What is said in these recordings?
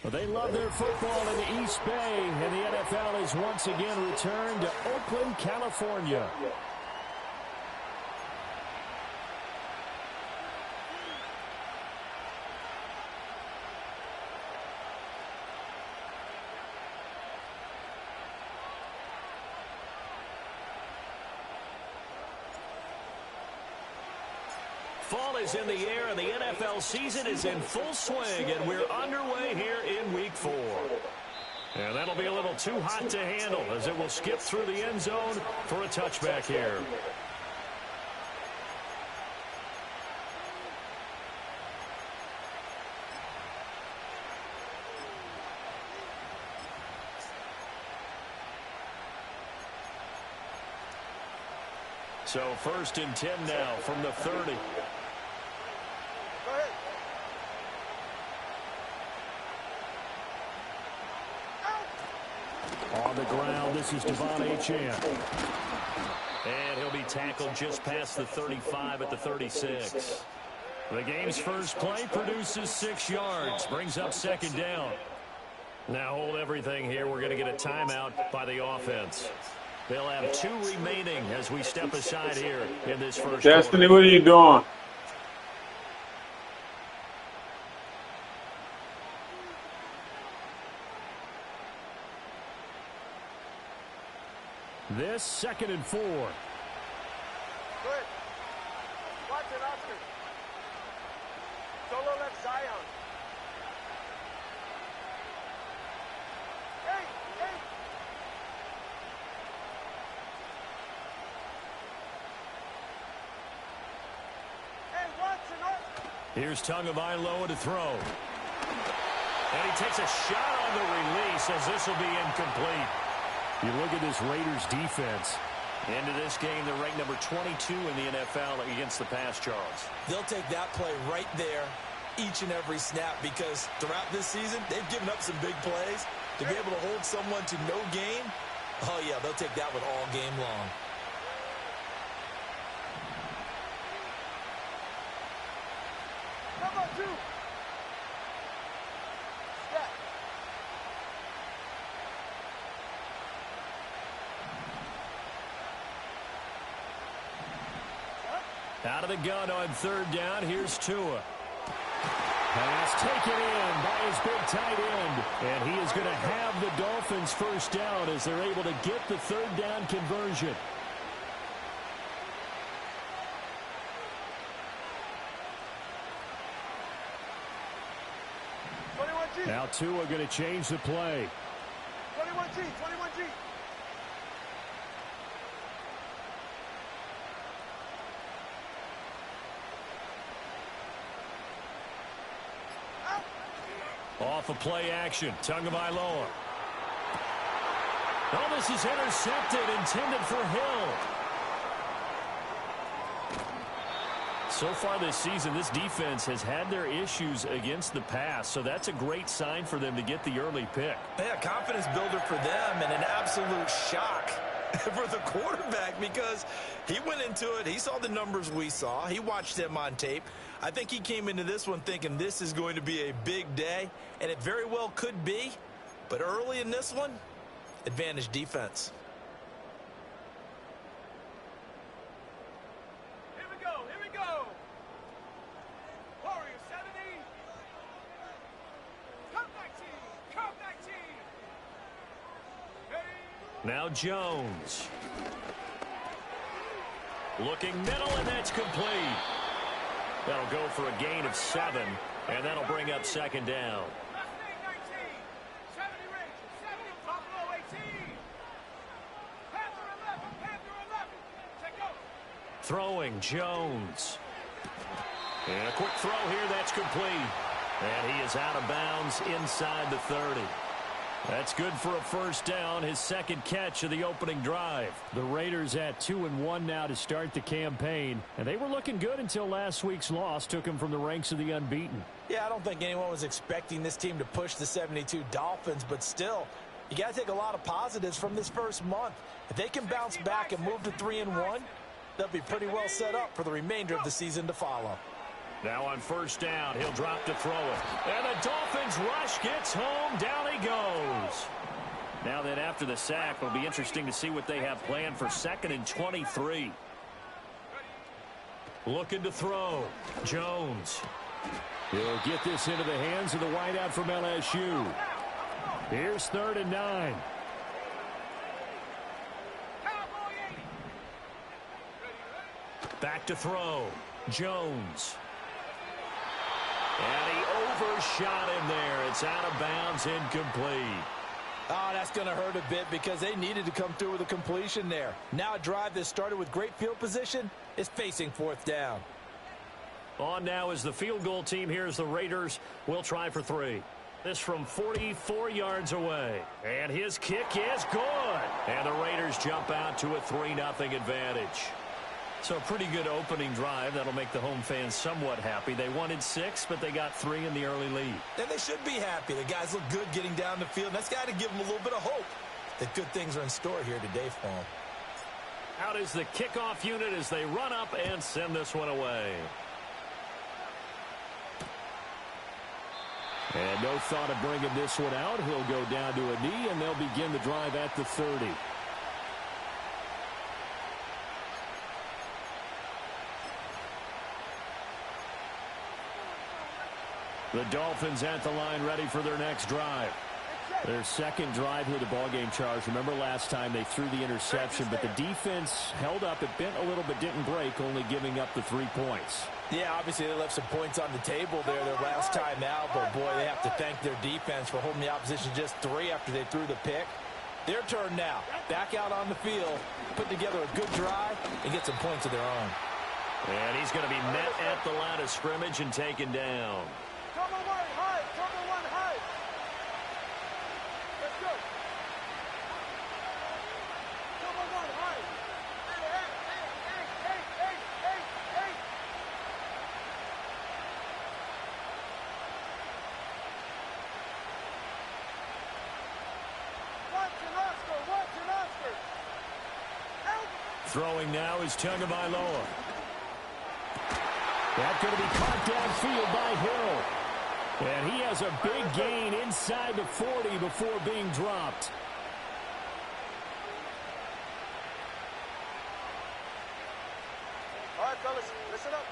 Well, they love their football in the East Bay, and the NFL is once again returned to Oakland, California. Fall is in the air, and the NFL season is in full swing, and we're underway here in Week 4. And that'll be a little too hot to handle as it will skip through the end zone for a touchback here. So 1st and 10 now from the 30. On the ground, this is Devon Achane. And he'll be tackled just past the 35 at the 36. The game's first play produces 6 yards, brings up 2nd down. Now hold everything here. We're going to get a timeout by the offense. They'll have 2 remaining as we step aside here in this first Destiny, quarter. what are you doing? This 2nd and 4. Good. Watch it, Oscar. Solo left Zion. Hey, hey. Hey, Watson up. Here's Tagovailoa to throw. And he takes a shot on the release as this will be incomplete. You look at this Raiders defense. Into this game, they're ranked number 22 in the NFL against the pass, Charles. They'll take that play right there each and every snap because throughout this season, they've given up some big plays. To be able to hold someone to no gain, oh, yeah, they'll take that one all game long. Come on, 2. Out of the gun on 3rd down. Here's Tua. Pass taken in by his big tight end. And he is going to have the Dolphins' 1st down as they're able to get the 3rd down conversion. Now Tua going to change the play. 21G, 21G. Off of play action, Tagovailoa. Oh, this is intercepted, intended for Hill. So far this season, this defense has had their issues against the pass, so that's a great sign for them to get the early pick. Yeah, confidence builder for them and an absolute shock for the quarterback because he went into it. He saw the numbers we saw. He watched them on tape. I think he came into this one thinking this is going to be a big day, and it very well could be. But early in this one, advantage defense. Here we go, here we go. Warriors 70. Come back team. Hey. Now Jones. Looking middle, and that's complete. That'll go for a gain of 7, and that'll bring up 2nd down. Mustang 19. 70 Ridge. 70 Buffalo 18. Panther 11. Panther 11. Take go. Throwing Jones. And a quick throw here, that's complete. And he is out of bounds inside the 30. That's good for a 1st down, his 2nd catch of the opening drive. The Raiders at 2-1 now to start the campaign, and they were looking good until last week's loss took them from the ranks of the unbeaten. Yeah, I don't think anyone was expecting this team to push the 72 Dolphins, but still, you got to take a lot of positives from this first month. If they can bounce back and move to 3-1, they'll be pretty well set up for the remainder of the season to follow. Now on first down, he'll drop to throw it. And the Dolphins rush gets home. Down he goes. Now then, after the sack, it'll be interesting to see what they have planned for 2nd and 23. Looking to throw. Jones. He'll get this into the hands of the wideout from LSU. Here's 3rd and 9. Back to throw. Jones. And he overshot him there. It's out of bounds, incomplete. Oh, that's going to hurt a bit because they needed to come through with a completion there. Now a drive that started with great field position is facing 4th down. On now is the field goal team. Here's the Raiders. We'll try for 3. This from 44 yards away. And his kick is good. And the Raiders jump out to a 3-0 advantage. So a pretty good opening drive. That'll make the home fans somewhat happy. They wanted 6, but they got 3 in the early lead. And they should be happy. The guys look good getting down the field. That's got to give them a little bit of hope that good things are in store here today for them. Out is the kickoff unit as they run up and send this one away. And no thought of bringing this one out. He'll go down to a knee, and they'll begin the drive at the 30. The Dolphins at the line ready for their next drive. Their second drive here, the ballgame charge. Remember last time they threw the interception, but the defense held up. It bent a little but didn't break, only giving up the 3 points. Yeah, obviously they left some points on the table there their last time out, but boy, they have to thank their defense for holding the opposition just 3 after they threw the pick. Their turn now. Back out on the field, put together a good drive, and get some points of their own. And he's going to be met at the line of scrimmage and taken down. Cover 1 high. Cover 1 high. Let's go. Cover 1 high. Hey. Watch an Oscar. Help. Throwing now is Tagovailoa. That's going to be caught downfield by Hill. And he has a big gain inside the 40 before being dropped. All right, fellas, listen up.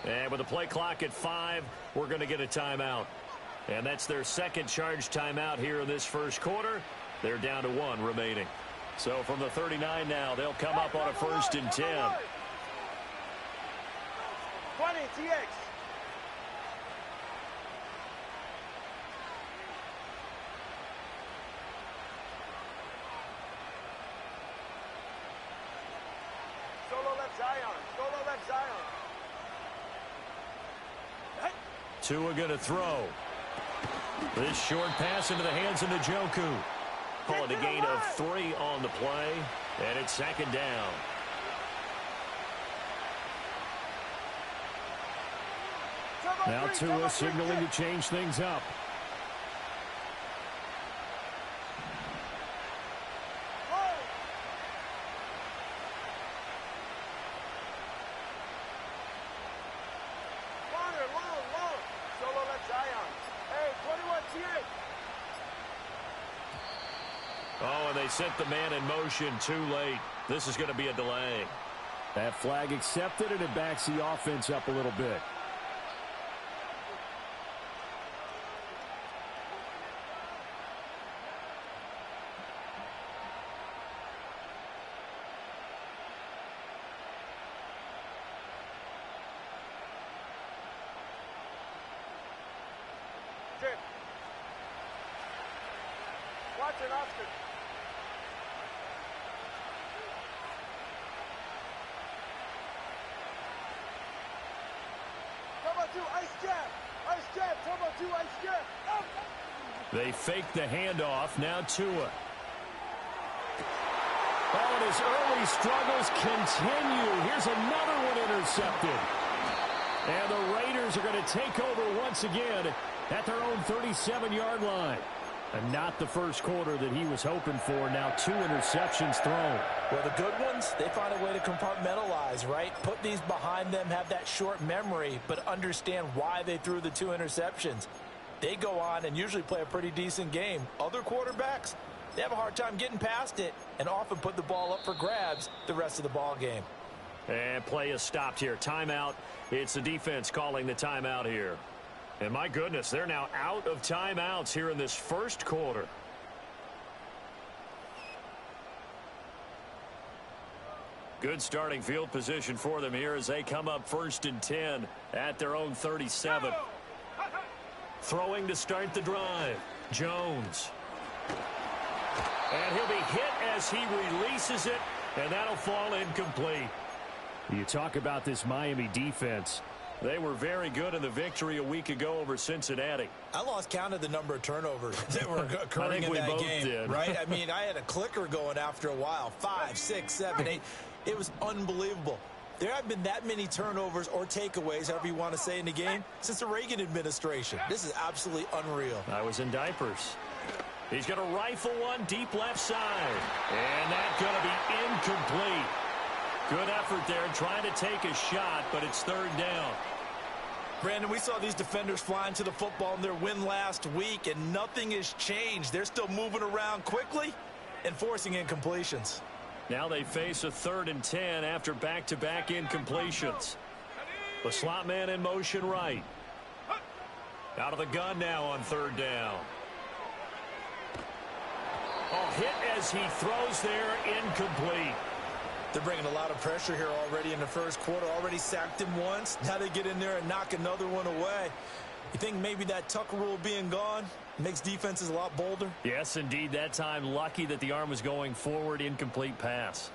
Hey. And with the play clock at 5, we're going to get a timeout. And that's their second charge timeout here in this first quarter. They're down to 1 remaining. So from the 39 now, they'll come up on a 1st and 10. 20, TX. Solo left Zion. Tua going to throw. This short pass into the hands of Njoku. Call it a gain of 3 on the play, and it's 2nd down. Now Tua signaling to change things up. Long. Solo left Zion. Hey, 21 TX. Oh, and they sent the man in motion too late. This is going to be a delay. That flag accepted, and it backs the offense up a little bit. Watch an Oscar. Turbo 2, ice jab, Turbo 2, ice jab. Oh. They fake the handoff. Now Tua. Oh, and his early struggles continue. Here's another one intercepted. And the Raiders are going to take over once again at their own 37-yard line. And not the first quarter that he was hoping for. Now 2 interceptions thrown. Well, the good ones, they find a way to compartmentalize, right? Put these behind them, have that short memory, but understand why they threw the 2 interceptions. They go on and usually play a pretty decent game. Other quarterbacks, they have a hard time getting past it and often put the ball up for grabs the rest of the ball game. And play is stopped here. Timeout. It's the defense calling the timeout here. And my goodness, they're now out of timeouts here in this first quarter. Good starting field position for them here as they come up 1st and 10 at their own 37. Throwing to start the drive. Jones. And he'll be hit as he releases it, and that'll fall incomplete. You talk about this Miami defense. They were very good in the victory a week ago over Cincinnati. I lost count of the number of turnovers that were occurring I think in we that both game, did. right? I mean, I had a clicker going after a while. 5, 6, 7, 8. It was unbelievable. There have been that many turnovers or takeaways, however you want to say, in the game since the Reagan administration. This is absolutely unreal. I was in diapers. He's going to rifle one deep left side. And that's going to be incomplete. Good effort there trying to take a shot, but it's 3rd down. Brandon, we saw these defenders flying to the football in their win last week, and nothing has changed. They're still moving around quickly and forcing incompletions. Now they face a 3rd and 10 after back-to-back incompletions. The slot man in motion right. Out of the gun now on 3rd down. Oh, hit as he throws there, incomplete. They're bringing a lot of pressure here already in the first quarter. Already sacked him once. Now they get in there and knock another one away. You think maybe that Tucker rule being gone makes defenses a lot bolder? Yes, indeed. That time, lucky that the arm was going forward. Incomplete pass.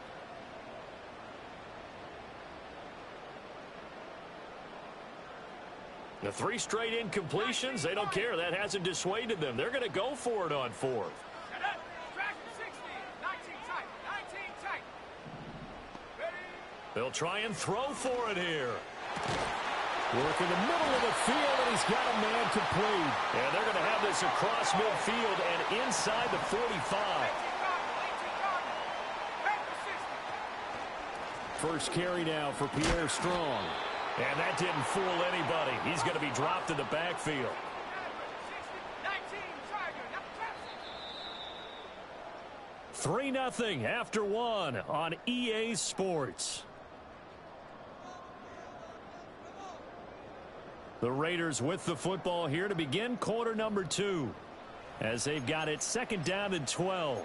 The 3 straight incompletions, they don't care. That hasn't dissuaded them. They're going to go for it on 4th. They'll try and throw for it here. Work in the middle of the field, and he's got a man complete. And they're going to have this across midfield and inside the 45. First carry now for Pierre Strong. And that didn't fool anybody. He's going to be dropped in the backfield. 3-0 after 1 on EA Sports. The Raiders with the football here to begin quarter number 2 as they've got it 2nd down and 12.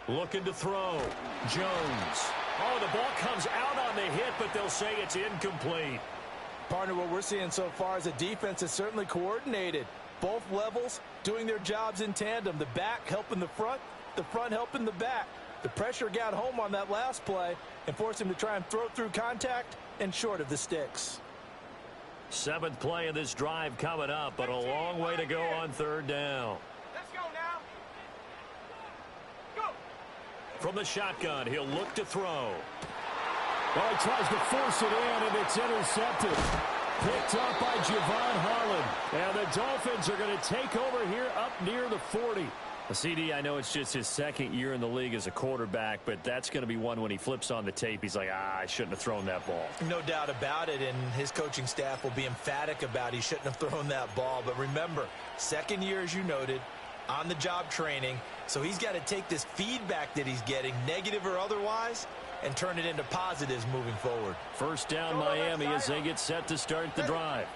Looking to throw. Jones. Oh, the ball comes out on the hit, but they'll say it's incomplete. Partner, what we're seeing so far is a defense is certainly coordinated. Both levels doing their jobs in tandem. The back helping the front helping the back. The pressure got home on that last play and forced him to try and throw through contact and short of the sticks. 7th play of this drive coming up, but a long way to go on 3rd down. Let's go now. Go. From the shotgun, he'll look to throw. Well, he tries to force it in, and it's intercepted. Picked up by Javon Holland. And the Dolphins are going to take over here up near the 40. CD, I know it's just his 2nd year in the league as a quarterback, but that's going to be one when he flips on the tape. He's like, I shouldn't have thrown that ball. No doubt about it, and his coaching staff will be emphatic about he shouldn't have thrown that ball. But remember, 2nd year, as you noted, on-the-job training, so he's got to take this feedback that he's getting, negative or otherwise, and turn it into positives moving forward. 1st down Miami as they get set to start the drive.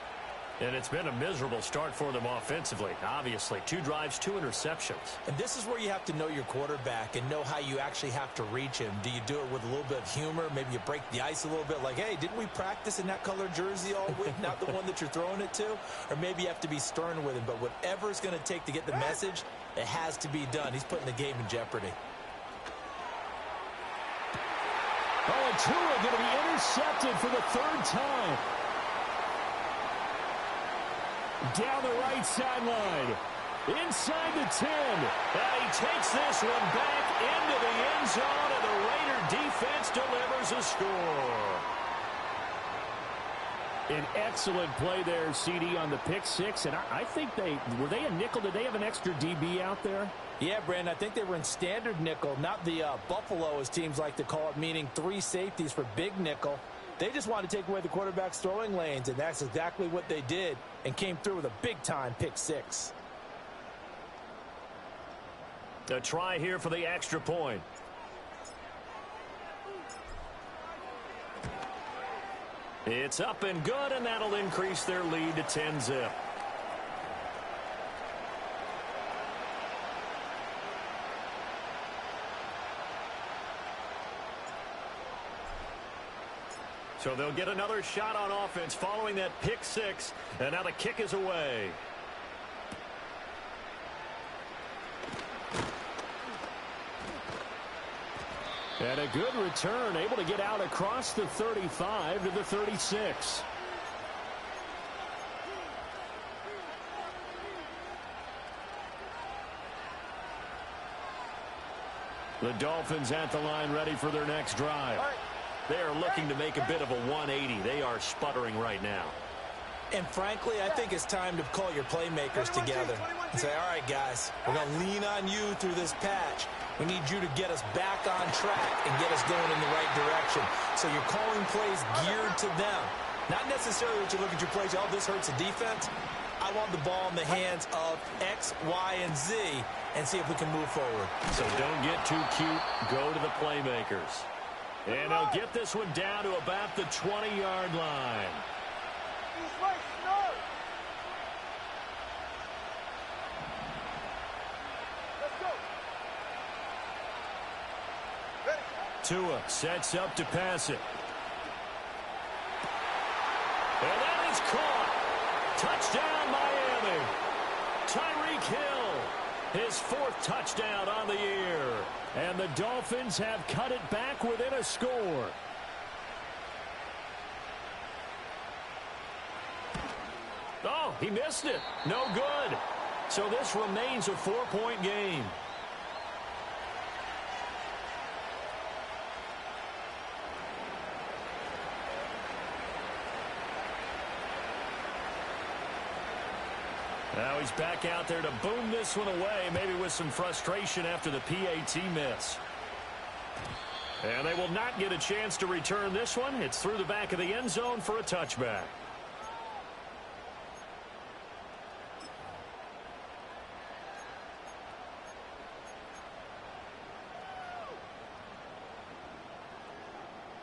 And it's been a miserable start for them offensively. Obviously, 2 drives, 2 interceptions. And this is where you have to know your quarterback and know how you actually have to reach him. Do you do it with a little bit of humor? Maybe you break the ice a little bit like, hey, didn't we practice in that color jersey all week? Not the one that you're throwing it to? Or maybe you have to be stern with him. But whatever it's going to take to get the message, it has to be done. He's putting the game in jeopardy. Oh, and Tua going to be intercepted for the third time. Down the right sideline. Inside the 10. And he takes this one back into the end zone, and the Raider defense delivers a score. An excellent play there, CD, on the pick six. And I think were they a nickel? Did they have an extra DB out there? Yeah, Brandon, I think they were in standard nickel, not the Buffalo, as teams like to call it, meaning 3 safeties for big nickel. They just wanted to take away the quarterback's throwing lanes, and that's exactly what they did, and came through with a big-time pick six. A try here for the extra point. It's up and good, and that'll increase their lead to 10-zip. So they'll get another shot on offense following that pick six, and now the kick is away. And a good return, able to get out across the 35 to the 36. The Dolphins at the line, ready for their next drive. They are looking to make a bit of a 180. They are sputtering right now. And frankly, I think it's time to call your playmakers together and say, all right, guys, we're going to lean on you through this patch. We need you to get us back on track and get us going in the right direction. So you're calling plays geared to them. Not necessarily that you look at your plays, oh, this hurts the defense. I want the ball in the hands of X, Y, and Z and see if we can move forward. So don't get too cute. Go to the playmakers. And they'll get this one down to about the 20-yard line. Tua sets up to pass it. And that is caught. Touchdown, Miami. Tyreek Hill, his 4th touchdown on the year. And the Dolphins have cut it back within a score. Oh, he missed it. No good. So this remains a 4-point game. Now he's back out there to boom this one away, maybe with some frustration after the PAT miss. And they will not get a chance to return this one. It's through the back of the end zone for a touchback.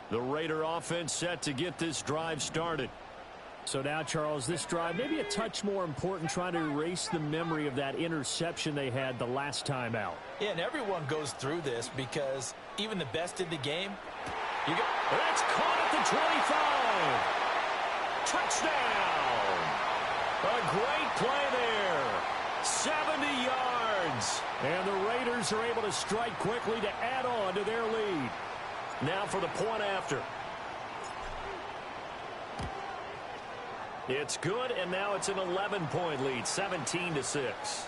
The Raider offense set to get this drive started. So now, Charles, this drive maybe a touch more important, trying to erase the memory of that interception they had the last time out. Yeah, and everyone goes through this because even the best in the game, That's caught at the 25. Touchdown. A great play there. 70 yards. And the Raiders are able to strike quickly to add on to their lead. Now for the point after. It's good, and now it's an 11-point lead, 17-6.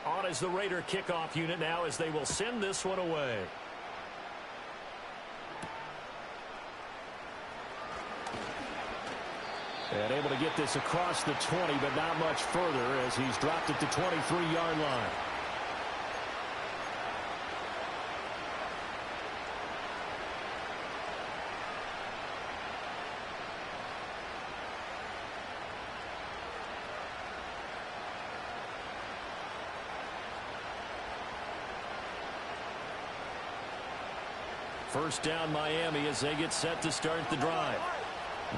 On is the Raider kickoff unit now as they will send this one away. And able to get this across the 20, but not much further as he's dropped at the 23-yard line. First down, Miami, as they get set to start the drive.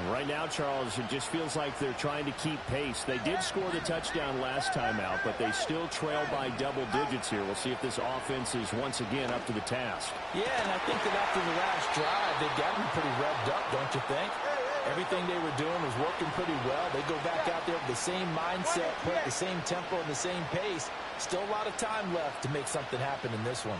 Right now, Charles, it just feels like they're trying to keep pace. They did score the touchdown last time out, but they still trail by double digits here. We'll see if this offense is once again up to the task. Yeah, and I think that after the last drive, they've gotten pretty revved up, don't you think? Everything they were doing was working pretty well. They go back out there with the same mindset, play at the same tempo and the same pace. Still a lot of time left to make something happen in this one.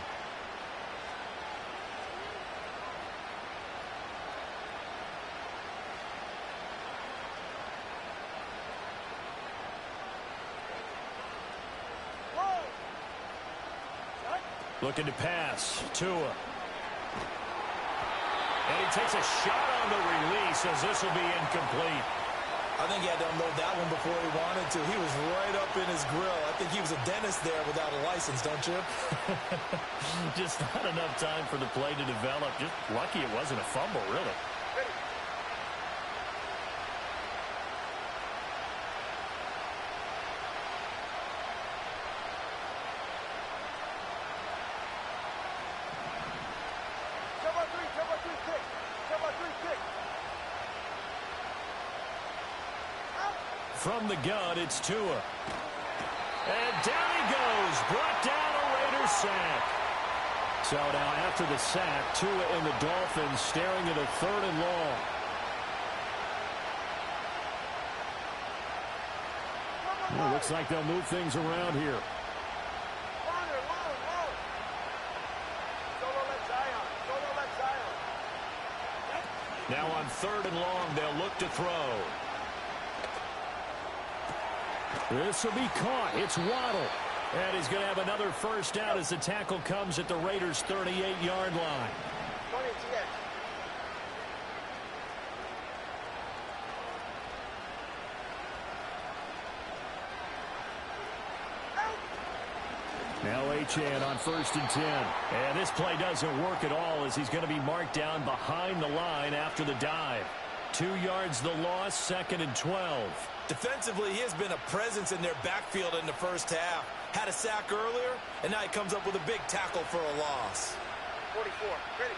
Looking to pass. Tua. And he takes a shot on the release as this will be incomplete. I think he had to unload that one before he wanted to. He was right up in his grill. I think he was a dentist there without a license, don't you? Just not enough time for the play to develop. Just lucky it wasn't a fumble, really. From the gun, it's Tua. And down he goes. Brought down a Raiders sack. So now after the sack, Tua and the Dolphins staring at a 3rd and long. Well, looks like they'll move things around here. Now on 3rd and long, they'll look to throw. This will be caught. It's Waddle. And he's going to have another first down as the tackle comes at the Raiders' 38-yard line. Now Achane on 1st and 10. And this play doesn't work at all as he's going to be marked down behind the line after the dive. 2 yards the loss, 2nd and 12. Defensively, he has been a presence in their backfield in the first half. Had a sack earlier, and now he comes up with a big tackle for a loss. 44, ready.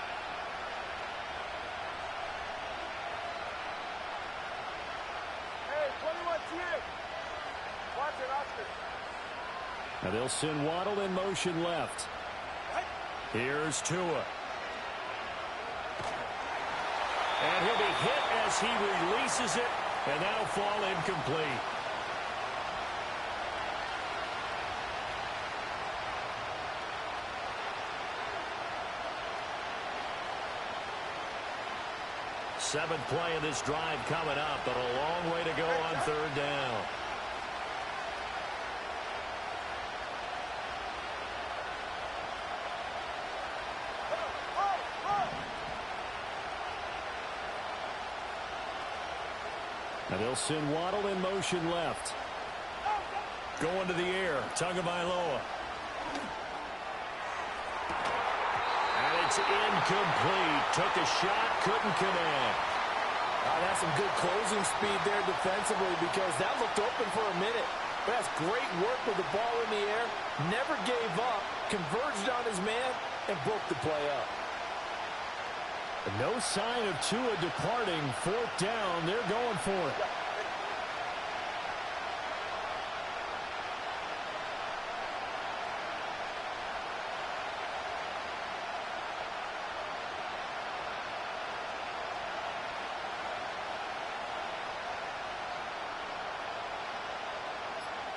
Hey, 21 TA. Watch it, Oscar. Now they'll send Waddle in motion left. Here's Tua. And he'll be hit as he releases it, and that'll fall incomplete. Seventh play of this drive coming up, but a long way to go on 3rd down. Now they'll send Waddle in motion left. Going to the air, Tagovailoa. And it's incomplete. Took a shot, couldn't connect. That's some good closing speed there defensively because that looked open for a minute. But that's great work with the ball in the air. Never gave up, converged on his man, and broke the play up. No sign of Tua departing. 4th down. They're going for it.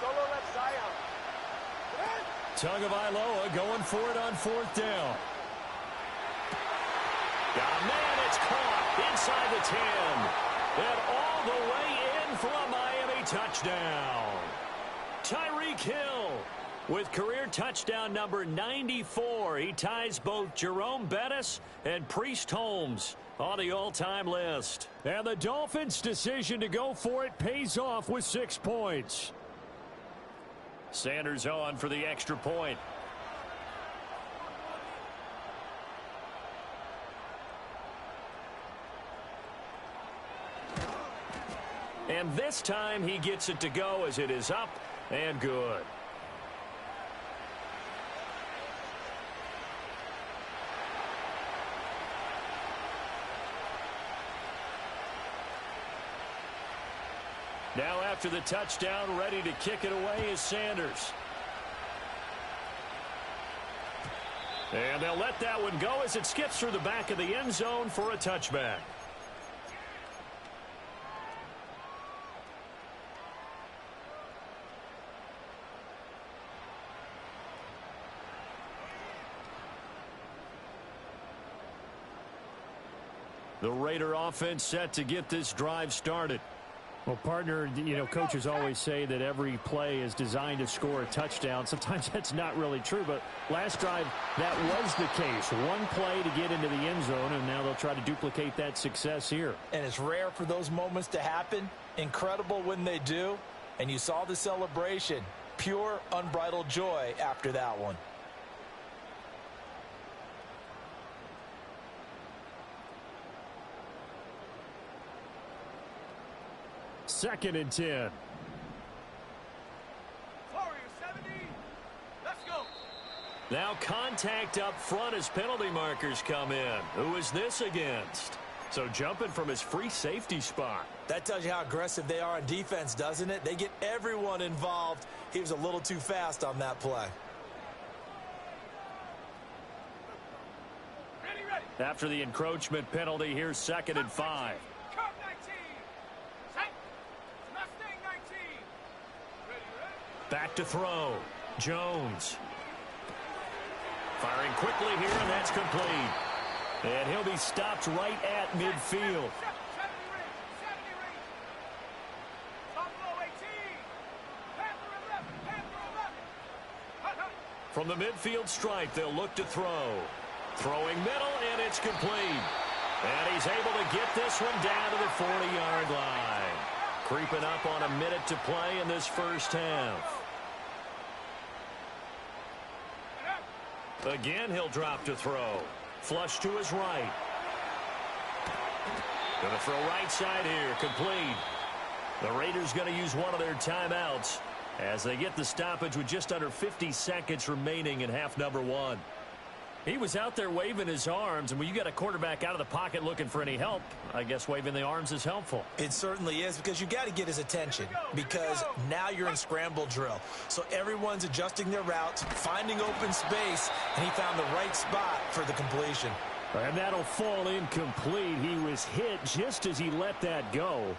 Solo left Zion. Tagovailoa going for it on 4th down. Man, it's caught inside the 10. And all the way in for a Miami touchdown. Tyreek Hill with career touchdown number 94. He ties both Jerome Bettis and Priest Holmes on the all-time list. And the Dolphins' decision to go for it pays off with 6 points. Sanders on for the extra point. And this time he gets it to go as it is up and good. Now after the touchdown, ready to kick it away is Sanders. And they'll let that one go as it skips through the back of the end zone for a touchback. The Raider offense set to get this drive started. Well, partner, coaches always say that every play is designed to score a touchdown. Sometimes that's not really true, but last drive, that was the case. One play to get into the end zone, and now they'll try to duplicate that success here. And it's rare for those moments to happen. Incredible when they do. And you saw the celebration. Pure, unbridled joy after that one. Second and 10. Warrior 70. Let's go. Now contact up front as penalty markers come in. Who is this against? So jumping from his free safety spot. That tells you how aggressive they are on defense, doesn't it? They get everyone involved. He was a little too fast on that play. Ready. After the encroachment penalty, here's 2nd and 5. Cut 19. Set. Mustang 19. Ready. Back to throw. Jones. Firing quickly here, and that's complete. And he'll be stopped right at midfield. 70 range. Buffalo 18. Panther 11. From the midfield stripe, they'll look to throw. Throwing middle, and it's complete. And he's able to get this one down to the 40-yard line. Creeping up on a minute to play in this first half. Again, he'll drop to throw. Flush to his right. Going to throw right side here. Complete. The Raiders going to use one of their timeouts as they get the stoppage with just under 50 seconds remaining in half number 1. He was out there waving his arms, and when you got a quarterback out of the pocket looking for any help, I guess waving the arms is helpful. It certainly is, because you got to get his attention, because now you're in scramble drill. So everyone's adjusting their routes, finding open space, and he found the right spot for the completion. And that'll fall incomplete. He was hit just as he let that go.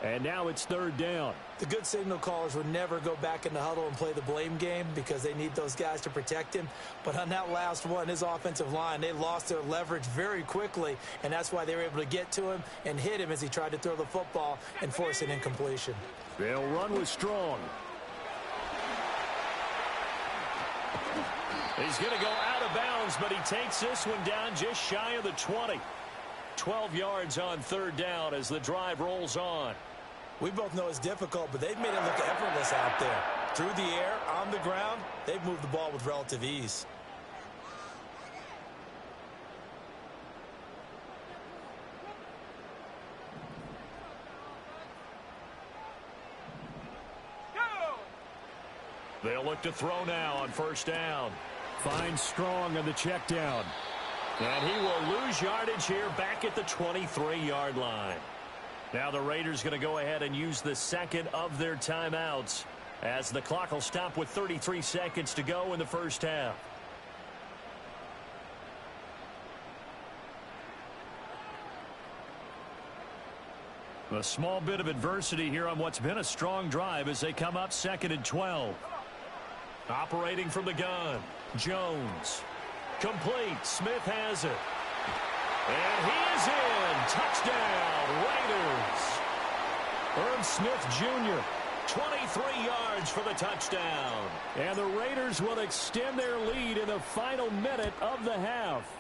And now it's 3rd down. The good signal callers would never go back in the huddle and play the blame game because they need those guys to protect him. But on that last one, his offensive line, they lost their leverage very quickly, and that's why they were able to get to him and hit him as he tried to throw the football and force an incompletion. They'll run with Strong. He's going to go out of bounds, but he takes this one down just shy of the 20. 12 yards on 3rd down as the drive rolls on. We both know it's difficult, but they've made it look effortless out there. Through the air, on the ground, they've moved the ball with relative ease. Go. They'll look to throw now on 1st down. Finds Strong on the check down. And he will lose yardage here back at the 23-yard line. Now the Raiders going to go ahead and use the 2nd of their timeouts as the clock will stop with 33 seconds to go in the first half. A small bit of adversity here on what's been a strong drive as they come up 2nd and 12. Operating from the gun, Jones. Complete. Smith has it. And he is in. Touchdown, Raiders. Irv Smith Jr., 23 yards for the touchdown. And the Raiders will extend their lead in the final minute of the half.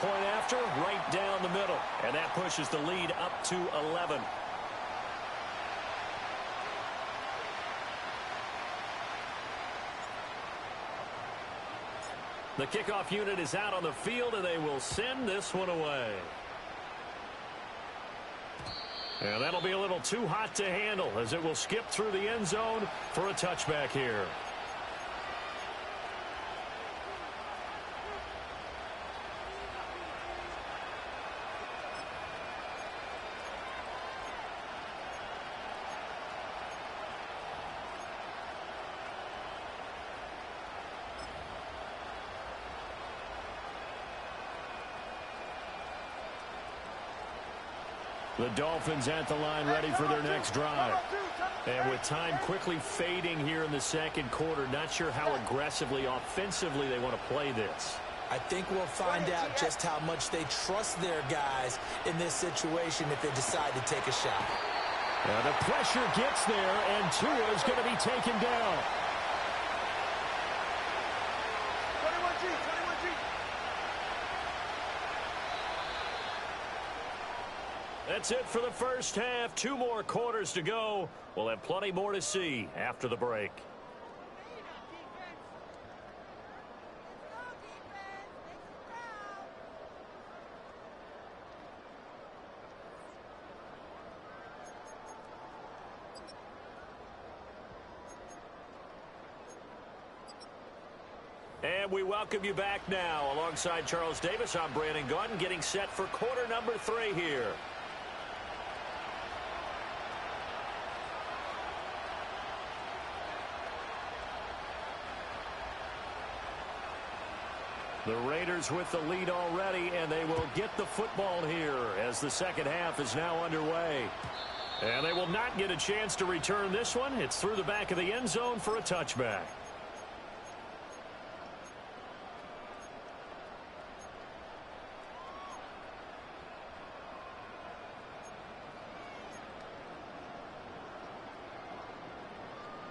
Point after, right down the middle. And that pushes the lead up to 11. The kickoff unit is out on the field, and they will send this one away. And that'll be a little too hot to handle as it will skip through the end zone for a touchback here. The Dolphins at the line ready for their next drive. And with time quickly fading here in the second quarter, not sure how aggressively, offensively they want to play this. I think we'll find out just how much they trust their guys in this situation if they decide to take a shot. Now the pressure gets there, and Tua is going to be taken down. 21G, 21G. That's it for the first half. 2 more quarters to go. We'll have plenty more to see after the break. And we welcome you back now. Alongside Charles Davis, I'm Brandon Gunn, getting set for quarter number 3 here. The Raiders with the lead already, and they will get the football here as the second half is now underway. And they will not get a chance to return this one. It's through the back of the end zone for a touchback.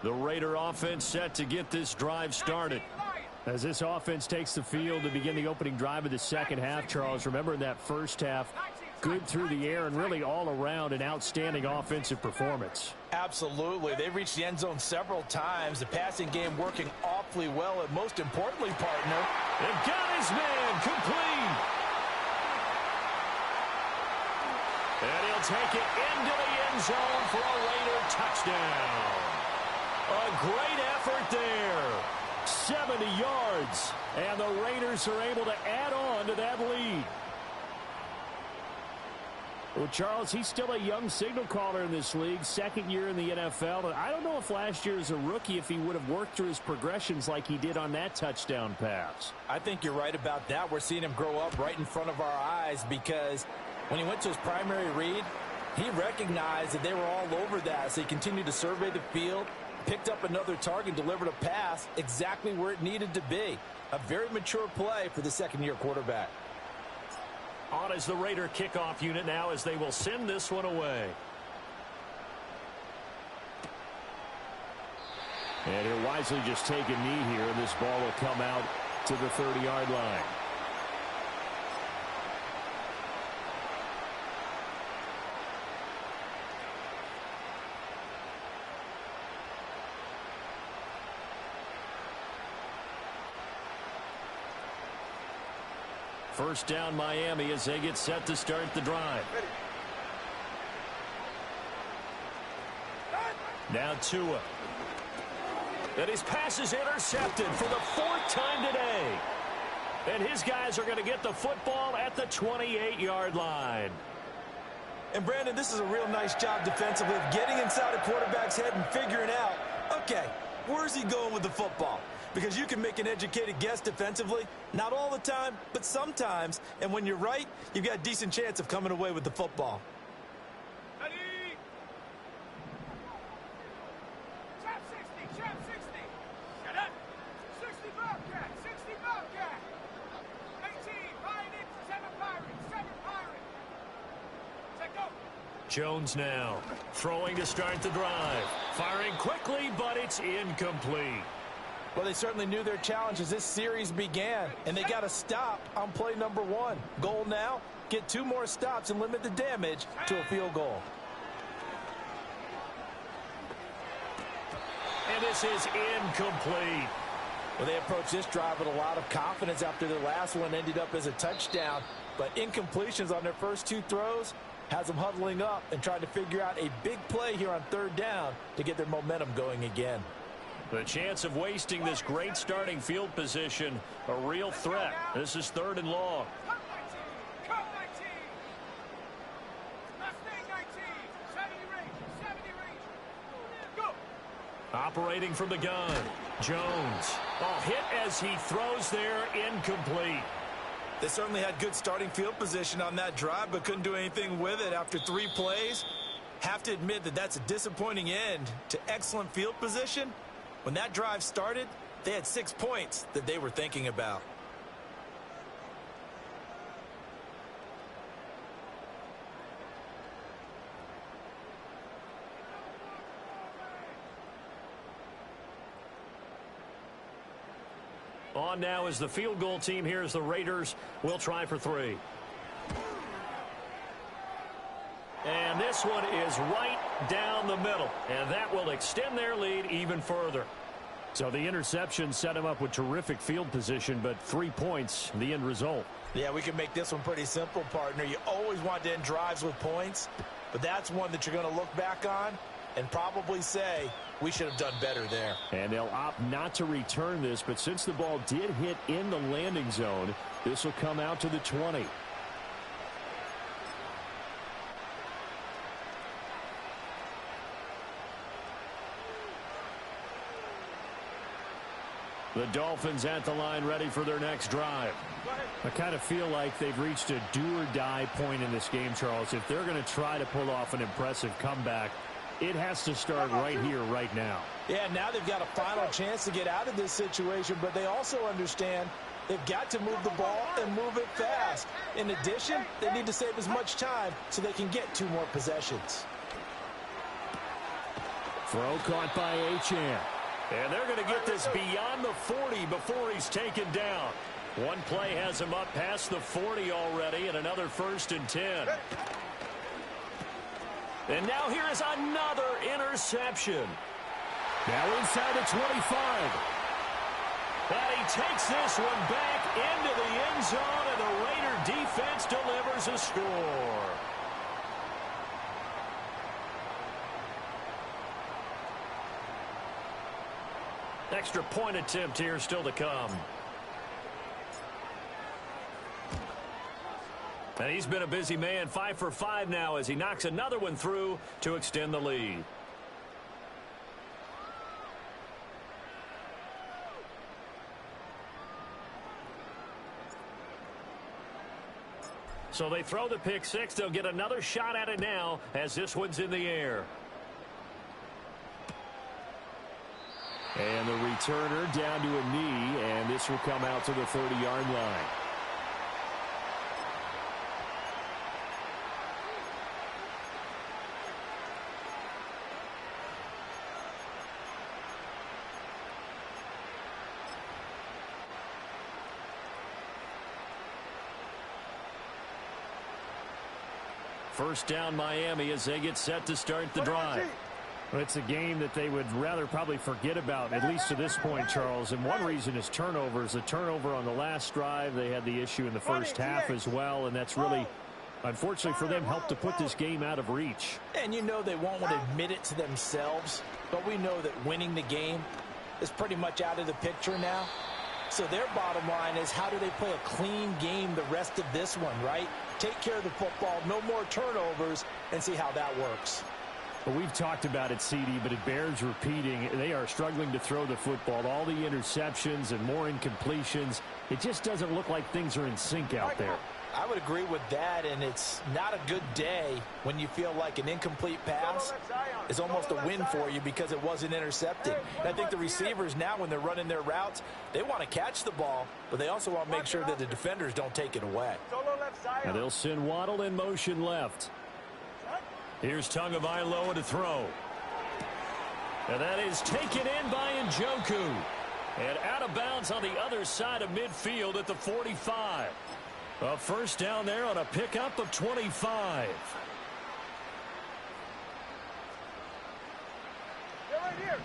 The Raider offense set to get this drive started. As this offense takes the field to begin the opening drive of the second half, Charles, remember in that first half, good through the air and really all around an outstanding offensive performance. Absolutely. They reached the end zone several times. The passing game working awfully well, and most importantly, partner, they've got his man complete. And he'll take it into the end zone for a Raider touchdown. A great effort there. 70 yards, and the Raiders are able to add on to that lead. Well, Charles, he's still a young signal caller in this league, second year in the NFL. And I don't know if last year as a rookie, if he would have worked through his progressions like he did on that touchdown pass. I think you're right about that. We're seeing him grow up right in front of our eyes because when he went to his primary read, he recognized that they were all over that. So he continued to survey the field, picked up another target, delivered a pass exactly where it needed to be. A very mature play for the second-year quarterback. On is the Raider kickoff unit now as they will send this one away. And he'll wisely just take a knee here, and this ball will come out to the 30-yard line. First down Miami as they get set to start the drive. Now Tua. And his pass is intercepted for the 4th time today. And his guys are going to get the football at the 28-yard line. And Brandon, this is a real nice job defensively of getting inside a quarterback's head and figuring out, okay, where's he going with the football? Because you can make an educated guess defensively, not all the time, but sometimes. And when you're right, you've got a decent chance of coming away with the football. Ready? Chop 60, chop 60. Shut up. 60 Bobcat, 60 Bobcat. 18, buying it, 7 Pirates, 7 Pirates. Check go. Jones now throwing to start the drive. Firing quickly, but it's incomplete. Well, they certainly knew their challenge as this series began, and they got a stop on play number 1. Goal now, get 2 more stops and limit the damage to a field goal. And this is incomplete. Well, they approached this drive with a lot of confidence after their last one ended up as a touchdown, but incompletions on their first 2 throws has them huddling up and trying to figure out a big play here on 3rd down to get their momentum going again. The chance of wasting this great starting field position, a real threat. This is 3rd and long. Cut 19, cut 19. Mustang 19, 70 range, 70 range. Go. Operating from the gun. Jones. A hit as he throws there, incomplete. They certainly had good starting field position on that drive, but couldn't do anything with it after 3 plays. Have to admit that that's a disappointing end to excellent field position. When that drive started, they had 6 points that they were thinking about. On now is the field goal team. Here's the Raiders. We'll try for 3. And this one is right down the middle. And that will extend their lead even further. So the interception set him up with terrific field position, but 3 points, the end result. Yeah, we can make this one pretty simple, partner. You always want to end drives with points, but that's one that you're going to look back on and probably say, we should have done better there. And they'll opt not to return this, but since the ball did hit in the landing zone, this will come out to the 20. The Dolphins at the line, ready for their next drive. I kind of feel like they've reached a do-or-die point in this game, Charles. If they're going to try to pull off an impressive comeback, it has to start right here, right now. Yeah, now they've got a final chance to get out of this situation, but they also understand they've got to move the ball and move it fast. In addition, they need to save as much time so they can get 2 more possessions. Throw caught by Achane. And they're going to get this beyond the 40 before he's taken down. One play has him up past the 40 already, and another 1st and 10. And now here is another interception. Now inside the 25. And he takes this one back into the end zone, and the Raider defense delivers a score. Extra point attempt here still to come. And he's been a busy man, 5 for 5 now as he knocks another one through to extend the lead. So they throw the pick 6. They'll get another shot at it now as this one's in the air. And the returner down to a knee, and this will come out to the 30-yard line. First down Miami as they get set to start the drive. Well, it's a game that they would rather probably forget about, at least to this point, Charles. And one reason is turnovers. A turnover on the last drive. They had the issue in the first half as well, and that's really, unfortunately for them, helped to put this game out of reach. And you know they won't want to admit it to themselves, but we know that winning the game is pretty much out of the picture now. So their bottom line is, how do they play a clean game the rest of this one, right? Take care of the football, no more turnovers, and see how that works. Well, we've talked about it, CD, but it bears repeating. They are struggling to throw the football. All the interceptions and more incompletions. It just doesn't look like things are in sync out there. I would agree with that, and it's not a good day when you feel like an incomplete pass is almost a win for you because it wasn't intercepted. And I think the receivers now, when they're running their routes, they want to catch the ball, but they also want to make sure that the defenders don't take it away. Now they'll send Waddle in motion left. Here's Tagovailoa to throw. And that is taken in by Njoku. And out of bounds on the other side of midfield at the 45. A first down there on a pickup of 25. They're right here.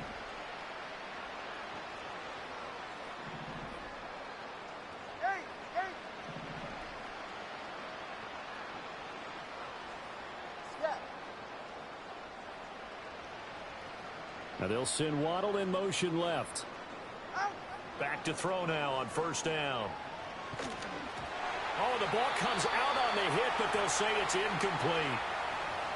Hey. Step. Now they'll send Waddle in motion left. Back to throw now on first down. Oh, the ball comes out on the hit, but they'll say it's incomplete.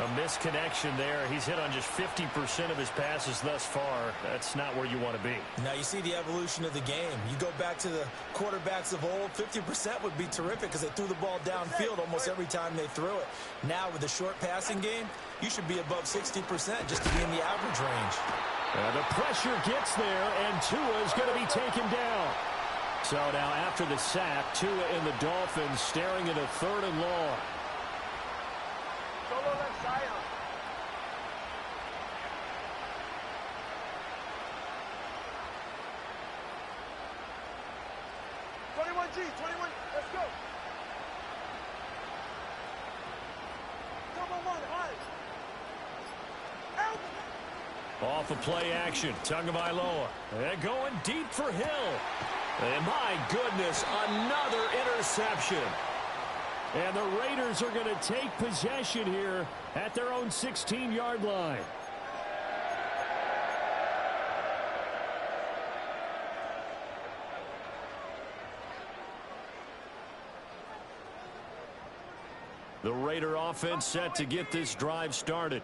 A misconnection there. He's hit on just 50% of his passes thus far. That's not where you want to be. Now you see the evolution of the game. You go back to the quarterbacks of old, 50% would be terrific because they threw the ball downfield almost every time they threw it. Now with the short passing game, you should be above 60% just to be in the average range. The pressure gets there, and Tua is going to be taken down. So now after the sack, Tua and the Dolphins staring at a 3rd and long. Solo left side. G, 21, let's go. Come on, eyes. Out. Off of play action, Tagovailoa. They're going deep for Hill. And my goodness, another interception. And the Raiders are going to take possession here at their own 16-yard line. The Raider offense set to get this drive started.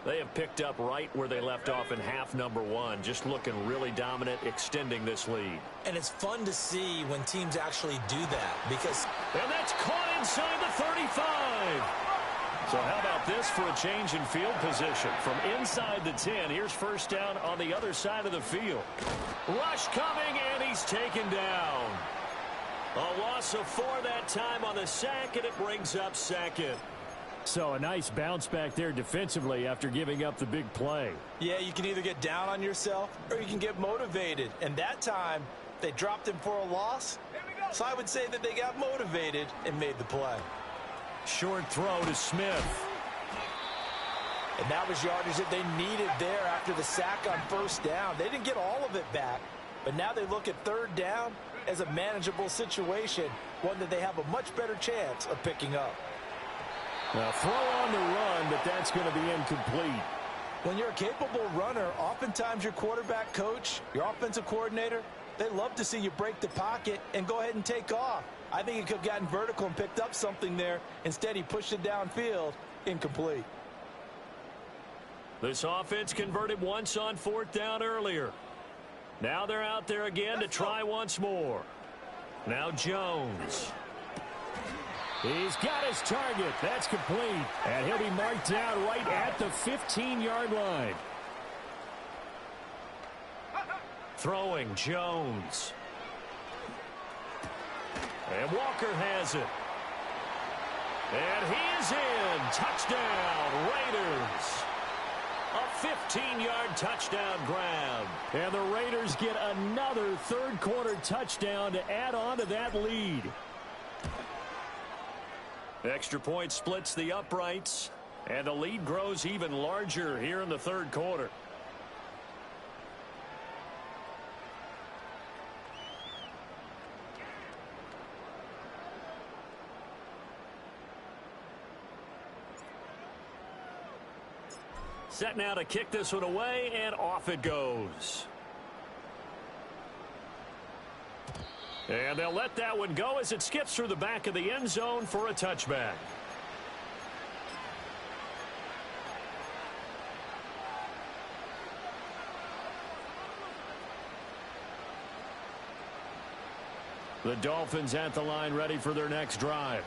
They have picked up right where they left off in half number one, just looking really dominant, extending this lead. And it's fun to see when teams actually do that because... And that's caught inside the 35. So how about this for a change in field position? From inside the 10, here's first down on the other side of the field. Rush coming, and he's taken down. A loss of 4 that time on the sack, and it brings up second. So a nice bounce back there defensively after giving up the big play. Yeah, you can either get down on yourself or you can get motivated. And that time, they dropped him for a loss. So I would say that they got motivated and made the play. Short throw to Smith. And that was yardage that they needed there after the sack on first down. They didn't get all of it back, but now they look at third down as a manageable situation, one that they have a much better chance of picking up. Now throw on the run, but that's going to be incomplete. When you're a capable runner, oftentimes your quarterback coach, your offensive coordinator, they love to see you break the pocket and go ahead and take off. I think he could have gotten vertical and picked up something there. Instead, he pushed it downfield, incomplete. This offense converted once on fourth down earlier. Now they're out there again to try once more. Now Jones. He's got his target. That's complete. And he'll be marked down right at the 15-yard line. Throwing Jones. And Walker has it. And he is in. Touchdown, Raiders. A 15-yard touchdown grab. And the Raiders get another third-quarter touchdown to add on to that lead. Extra point splits the uprights, and the lead grows even larger here in the third quarter. Set now to kick this one away, and off it goes. And they'll let that one go as it skips through the back of the end zone for a touchback. The Dolphins at the line, ready for their next drive.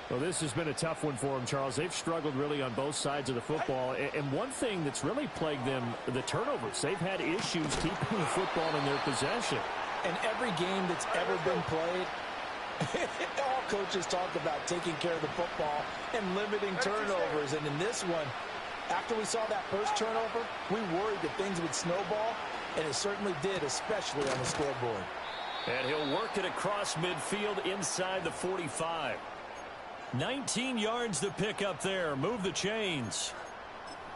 Well, this has been a tough one for them, Charles. They've struggled really on both sides of the football. And one thing that's really plagued them, the turnovers. They've had issues keeping the football in their possession. In every game that's ever been played, all coaches talk about taking care of the football and limiting turnovers. And in this one, after we saw that first turnover, we worried that things would snowball, and it certainly did, especially on the scoreboard. And he'll work it across midfield inside the 45. 19 yards to pick up there. Move the chains.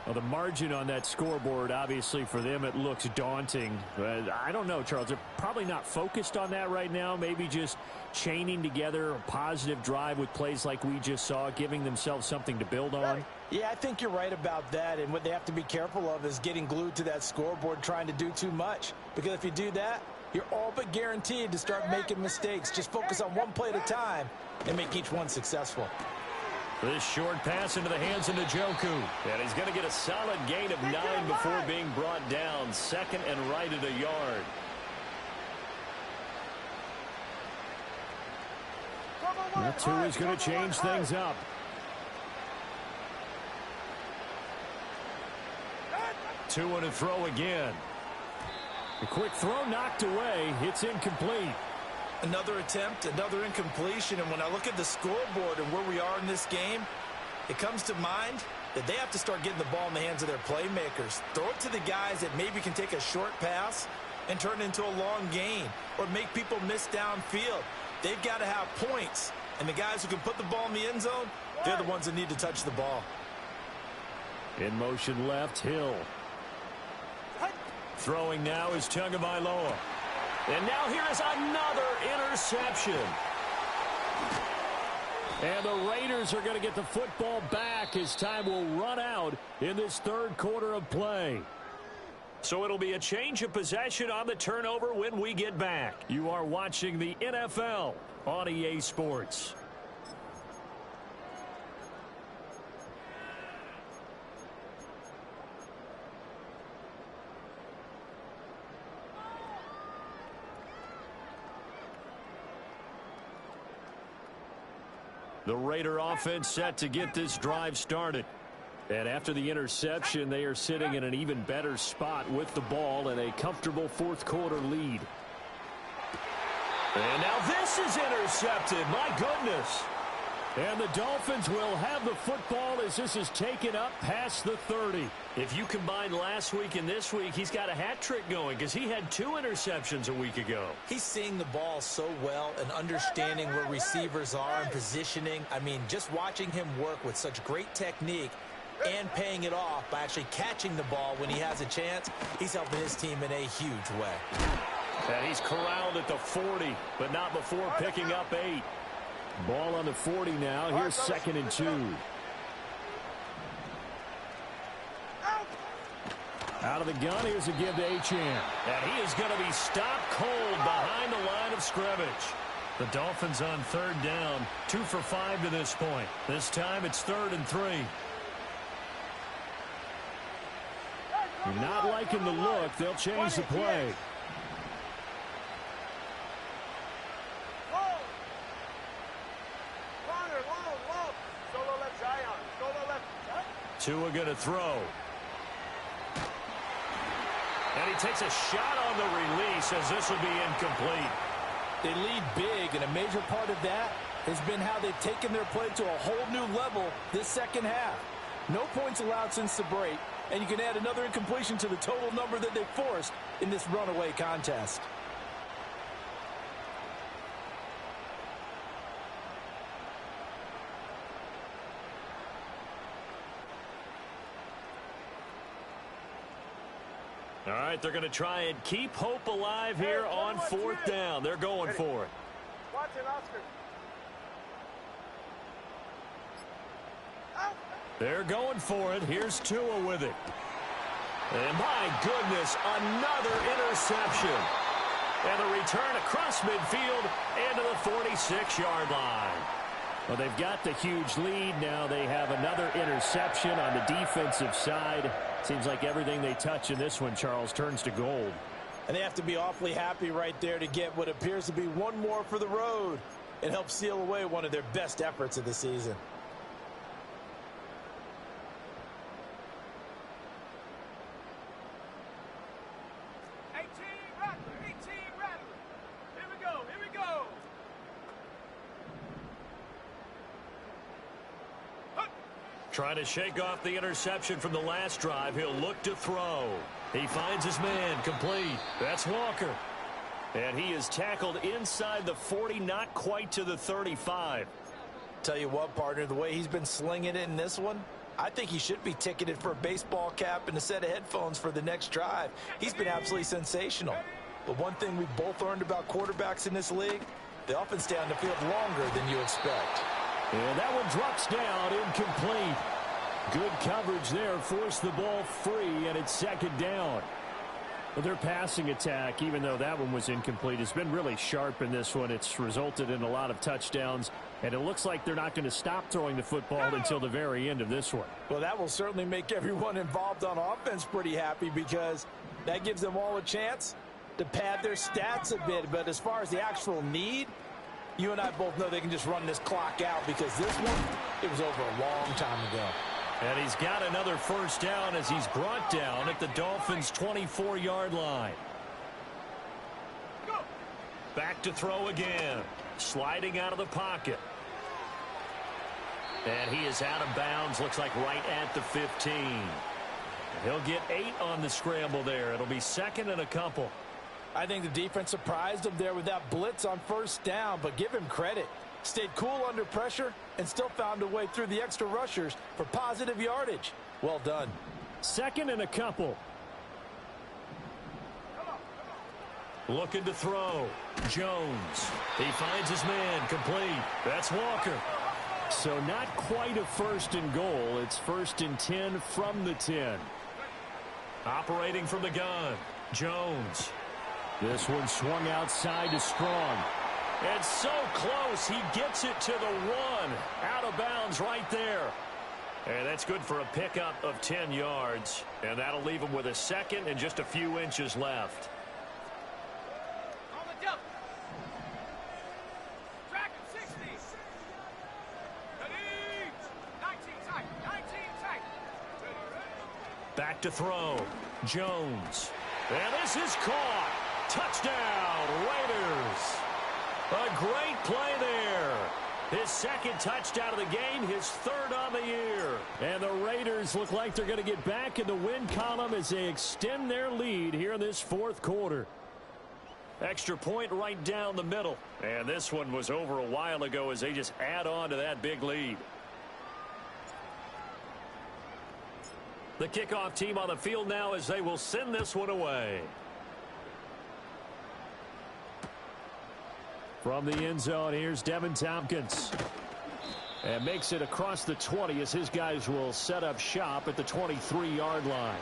Well, the margin on that scoreboard, obviously, for them, it looks daunting. I don't know, Charles. They're probably not focused on that right now. Maybe just chaining together a positive drive with plays like we just saw, giving themselves something to build on. Yeah, I think you're right about that. And what they have to be careful of is getting glued to that scoreboard trying to do too much. Because if you do that, you're all but guaranteed to start making mistakes. Just focus on one play at a time and make each one successful. This short pass into the hands of Njoku. And he's going to get a solid gain of 9 before being brought down. Second and right at a yard. That two is going to change things up. Two and a throw again. A quick throw knocked away. It's incomplete. Another attempt, another incompletion, and when I look at the scoreboard and where we are in this game, it comes to mind that they have to start getting the ball in the hands of their playmakers. Throw it to the guys that maybe can take a short pass and turn it into a long gain or make people miss downfield. They've got to have points. And the guys who can put the ball in the end zone, they're the ones that need to touch the ball. In motion left, Hill. Throwing now is Tagovailoa. And now here is another interception. And the Raiders are going to get the football back as time will run out in this third quarter of play. So it'll be a change of possession on the turnover when we get back. You are watching the NFL on EA Sports. The Raider offense set to get this drive started. And after the interception, they are sitting in an even better spot with the ball and a comfortable fourth quarter lead. And now this is intercepted. My goodness. And the Dolphins will have the football as this is taken up past the 30. If you combine last week and this week, he's got a hat trick going because he had 2 interceptions a week ago. He's seeing the ball so well and understanding where receivers are and positioning. I mean, just watching him work with such great technique and paying it off by actually catching the ball when he has a chance, he's helping his team in a huge way. And he's corralled at the 40, but not before picking up 8. Ball on the 40 now. Here's 2nd and 2. Out of the gun, here's a give to Achane. And he is going to be stopped cold behind the line of scrimmage. The Dolphins on 3rd down, 2 for 5 to this point. This time it's 3rd and 3. Not liking the look. They'll change the play. Tua going to throw. And he takes a shot on the release as this will be incomplete. They lead big, and a major part of that has been how they've taken their play to a whole new level this second half. No points allowed since the break, and you can add another incompletion to the total number that they forced in this runaway contest. All right, they're going to try and keep hope alive here on 4th down. They're going for it. They're going for it. Here's Tua with it. And my goodness, another interception. And a return across midfield into the 46-yard line. Well, they've got the huge lead. Now they have another interception on the defensive side. Seems like everything they touch in this one, Charles, turns to gold. And they have to be awfully happy right there to get what appears to be one more for the road and help seal away one of their best efforts of the season. Trying to shake off the interception from the last drive. He'll look to throw. He finds his man complete. That's Walker. And he is tackled inside the 40, not quite to the 35. Tell you what, partner, the way he's been slinging it in this one, I think he should be ticketed for a baseball cap and a set of headphones for the next drive. He's been absolutely sensational. But one thing we've both learned about quarterbacks in this league, they often stay on the field longer than you expect. And that one drops down, incomplete. Good coverage there, forced the ball free, and it's 2nd down. Well, their passing attack, even though that one was incomplete, has been really sharp in this one. It's resulted in a lot of touchdowns, and it looks like they're not going to stop throwing the football until the very end of this one. Well, that will certainly make everyone involved on offense pretty happy because that gives them all a chance to pad their stats a bit. But as far as the actual need, you and I both know they can just run this clock out because this one, it was over a long time ago. And he's got another 1st down as he's brought down at the Dolphins' 24-yard line. Back to throw again. Sliding out of the pocket. And he is out of bounds, looks like right at the 15. He'll get 8 on the scramble there. It'll be 2nd and a couple. I think the defense surprised him there with that blitz on first down, but give him credit. Stayed cool under pressure and still found a way through the extra rushers for positive yardage. Well done. 2nd and a couple. Looking to throw. Jones. He finds his man. Complete. That's Walker. So not quite a 1st and goal. It's 1st and 10 from the 10. Operating from the gun. Jones. This one swung outside to Strong. And so close. He gets it to the 1. Out of bounds right there. And that's good for a pickup of 10 yards. And that'll leave him with a 2nd and just a few inches left. On the jump. Track him 60. Ready. 19 tight. 19 tight. Back to throw. Jones. And this is caught. Touchdown, Raiders. A great play there. His 2nd touchdown of the game, his 3rd on the year. And the Raiders look like they're going to get back in the win column as they extend their lead here in this 4th quarter. Extra point right down the middle. And this one was over a while ago as they just add on to that big lead. The kickoff team on the field now as they will send this one away. From the end zone, here's Devin Tompkins. And makes it across the 20 as his guys will set up shop at the 23-yard line.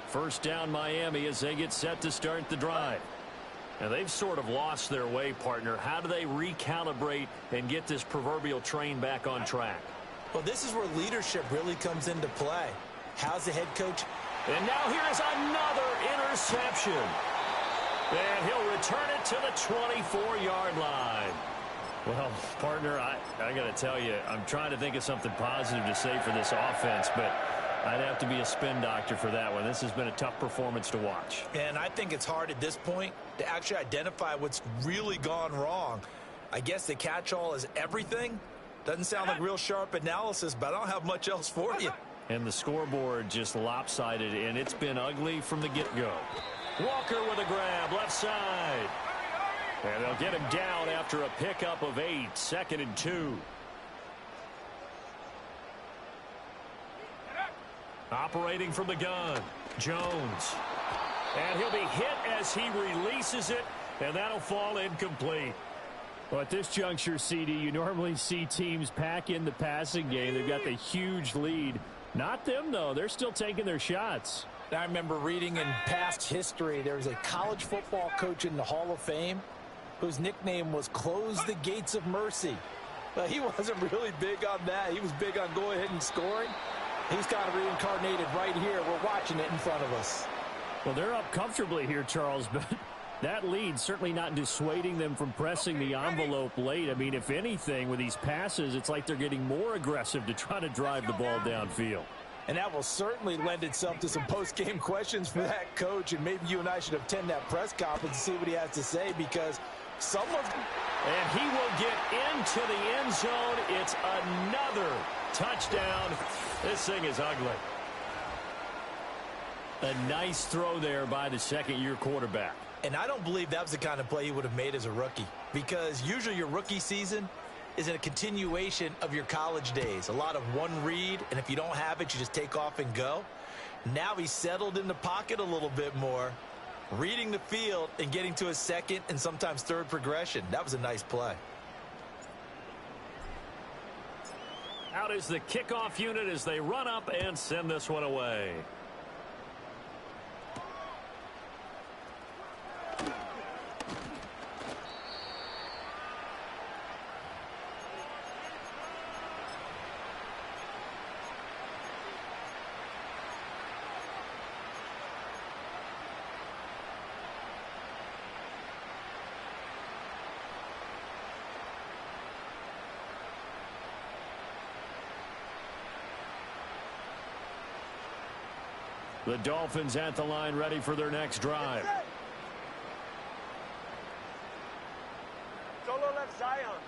First down Miami as they get set to start the drive. And they've sort of lost their way, partner. How do they recalibrate and get this proverbial train back on track? Well, this is where leadership really comes into play. How's the head coach? And now here is another interception. And he'll return it to the 24-yard line. Well, partner, I got to tell you, I'm trying to think of something positive to say for this offense, but I'd have to be a spin doctor for that one. This has been a tough performance to watch. And I think it's hard at this point to actually identify what's really gone wrong. I guess the catch-all is everything. Doesn't sound like real sharp analysis, but I don't have much else for you. And the scoreboard just lopsided, and it's been ugly from the get-go. Walker with a grab, left side. And they'll get him down after a pickup of 8, 2nd and 2. Operating from the gun, Jones. And he'll be hit as he releases it, and that'll fall incomplete. Well, at this juncture, CD, you normally see teams pack in the passing game. They've got the huge lead. Not them, though. They're still taking their shots. I remember reading in past history, there was a college football coach in the Hall of Fame whose nickname was Close the Gates of Mercy. But he wasn't really big on that. He was big on going ahead and scoring. He's kind of reincarnated right here. We're watching it in front of us. Well, they're up comfortably here, Charles, but that lead certainly not dissuading them from pressing the envelope late. I mean, if anything, with these passes, it's like they're getting more aggressive to try to drive the ball downfield. And that will certainly lend itself to some post-game questions for that coach, and maybe you and I should attend that press conference and see what he has to say, because someone's... And he will get into the end zone. It's another touchdown. This thing is ugly. A nice throw there by the second-year quarterback. And I don't believe that was the kind of play he would have made as a rookie, because usually your rookie season is a continuation of your college days. A lot of one read, and if you don't have it, you just take off and go. Now he's settled in the pocket a little bit more, reading the field and getting to his second and sometimes third progression. That was a nice play. Out is the kickoff unit as they run up and send this one away. The Dolphins at the line ready for their next drive. Solo left Zion.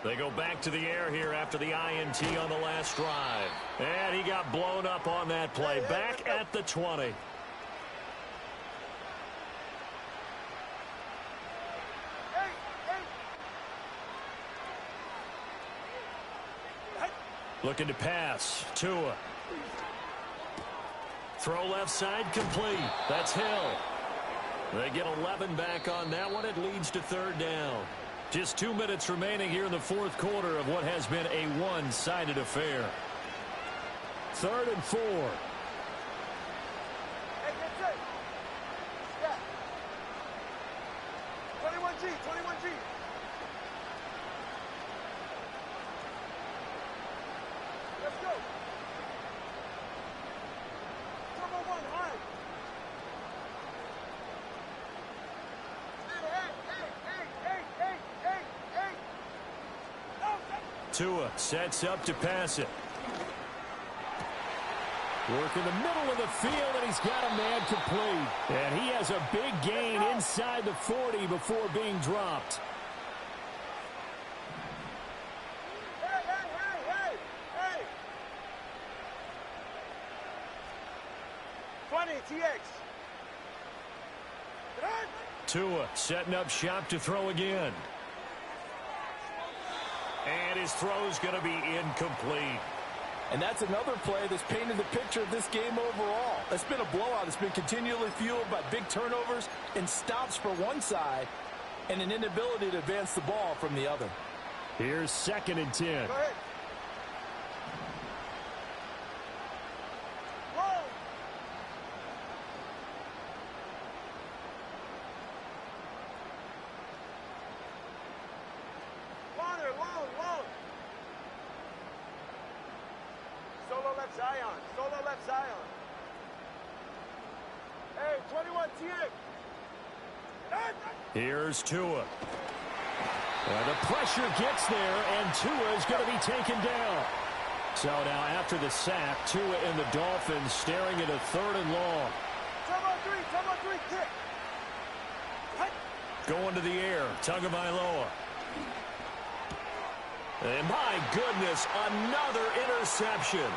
They go back to the air here after the INT on the last drive. And he got blown up on that play. Back at the 20. Looking to pass. Tua. Throw left side complete. That's Hill. They get 11 back on that one. It leads to third down. Just 2 minutes remaining here in the fourth quarter of what has been a one-sided affair. 3rd and 4. Hey, get it. Yeah. 21G, 21G. Let's go. Turbo 1, high. Tua sets up to pass it. Work in the middle of the field, and he's got a man complete. And he has a big gain inside the 40 before being dropped. Hey. 20, TX. Tua setting up shop to throw again. And his throw's going to be incomplete. And that's another play that's painted the picture of this game overall. It's been a blowout. It's been continually fueled by big turnovers and stops for one side and an inability to advance the ball from the other. Here's 2nd and 10. Go ahead. Whoa. Long. Solo left Zion. Hey, 21 TX. Here's Tua. The pressure gets there, and Tua is going to be taken down. So now after the sack, Tua and the Dolphins staring at a 3rd and long. Turbo 3, kick. Going to the air, Tagovailoa. And my goodness, another interception.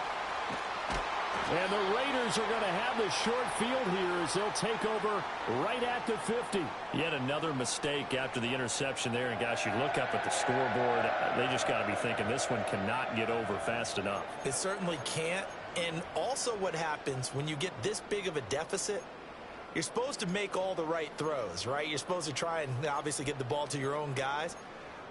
And the Raiders are going to have the short field here as they'll take over right at the 50. Yet another mistake after the interception there. And, gosh, you look up at the scoreboard, they just got to be thinking this one cannot get over fast enough. It certainly can't. And also what happens when you get this big of a deficit, you're supposed to make all the right throws, right? You're supposed to try and obviously get the ball to your own guys.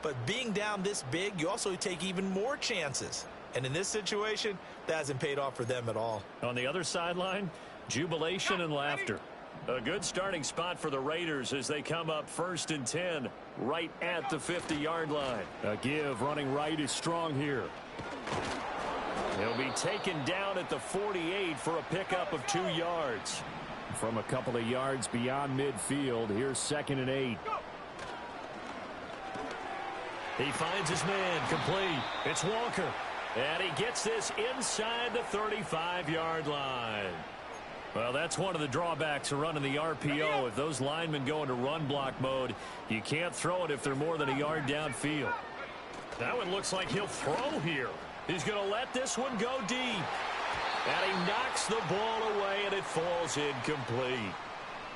But being down this big, you also take even more chances. And in this situation, that hasn't paid off for them at all. On the other sideline, jubilation and laughter. A good starting spot for the Raiders as they come up 1st and 10 right at the 50-yard line. A give running right is strong here. He'll be taken down at the 48 for a pickup of 2 yards. From a couple of yards beyond midfield, here's 2nd and 8. He finds his man complete. It's Walker. And he gets this inside the 35-yard line. Well, that's one of the drawbacks of running the RPO. If those linemen go into run block mode, you can't throw it if they're more than a yard downfield. That one looks like he'll throw here. He's going to let this one go deep. And he knocks the ball away, and it falls incomplete.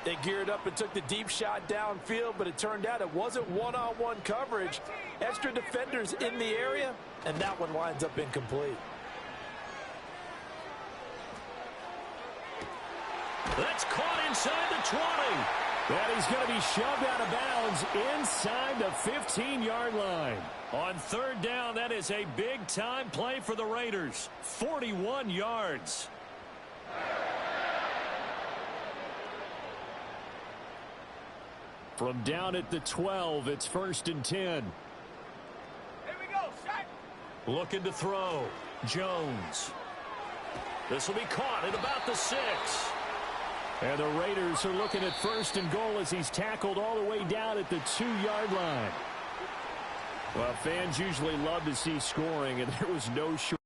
They geared up and took the deep shot downfield, but it turned out it wasn't one-on-one coverage. Extra defenders in the area, and that one winds up incomplete. That's caught inside the 20. And he's going to be shoved out of bounds inside the 15-yard line. On 3rd down, that is a big-time play for the Raiders. 41 yards. From down at the 12, it's 1st and 10. Here we go, shot. Looking to throw. Jones. This will be caught at about the 6. And the Raiders are looking at 1st and goal as he's tackled all the way down at the 2-yard line. Well, fans usually love to see scoring, and there was no short.